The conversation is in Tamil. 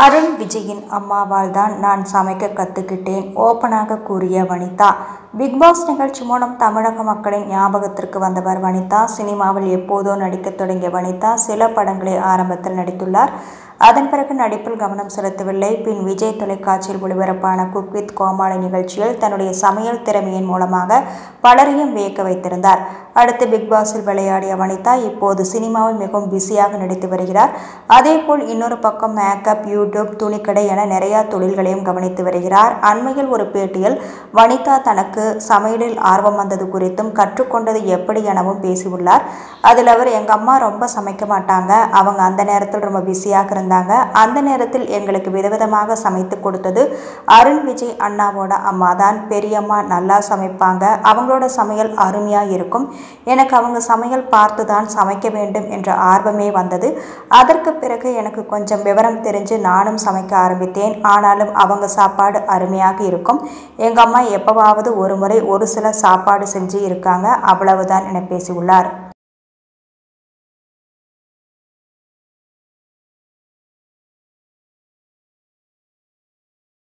அருண் விஜயின் அம்மாவால் தான் நான் சமைக்க கற்றுக்கிட்டேன் ஓப்பனாக கூறிய வனிதா. பிக்பாஸ் நிகழ்ச்சி மூலம் தமிழக மக்களின் ஞாபகத்திற்கு வந்தவர் வனிதா. சினிமாவில் எப்போதோ நடிக்க தொடங்கிய வனிதா சில படங்களை ஆரம்பத்தில் நடித்துள்ளார். அதன் பிறகு நடிப்பில் கவனம் செலுத்தவில்லை. பின் விஜய் தொலைக்காட்சியில் ஒளிபரப்பான குக் வித் கோமாளி நிகழ்ச்சியில் தன்னுடைய சமையல் திறமையின் மூலமாக பலரையும் வியக்க வைத்திருந்தார். அடுத்து பிக்பாஸில் விளையாடிய வனிதா இப்போது சினிமாவில் மிகவும் பிஸியாக நடித்து வருகிறார். அதேபோல் இன்னொரு பக்கம் மேக்கப், யூடியூப், துணிக்கடை என நிறைய தொழில்களையும் கவனித்து வருகிறார். அண்மையில் ஒரு பேட்டியில் வனிதா தனக்கு சமையலில் ஆர்வம் வந்தது குறித்தும் கற்றுக்கொண்டது எப்படி எனவும் பேசியுள்ளார். அதில் அவர், எங்கள் அம்மா ரொம்ப சமைக்க மாட்டாங்க, அவங்க அந்த நேரத்தில் ரொம்ப பிஸியாக இருந்தாங்க. அந்த நேரத்தில் எங்களுக்கு விதவிதமாக சமைத்து கொடுத்தது அருண் விஜய் அண்ணாவோட அம்மா தான். பெரியம்மா நல்லா சமைப்பாங்க, அவங்களோட சமையல் அருமையாக இருக்கும். எனக்கு அவங்க சமையல் பார்த்து தான் சமைக்க வேண்டும் என்ற ஆர்வமே வந்தது. அதற்கு பிறகு எனக்கு கொஞ்சம் விவரம் தெரிஞ்சு நானும் சமைக்க ஆரம்பித்தேன். ஆனாலும் அவங்க சாப்பாடு அருமையாக இருக்கும். எங்கள் அம்மா எப்போவாவது ஒரு முறை ஒரு சில சாப்பாடு செஞ்சு இருக்காங்க, அவ்வளவுதான் என பேசியுள்ளார்.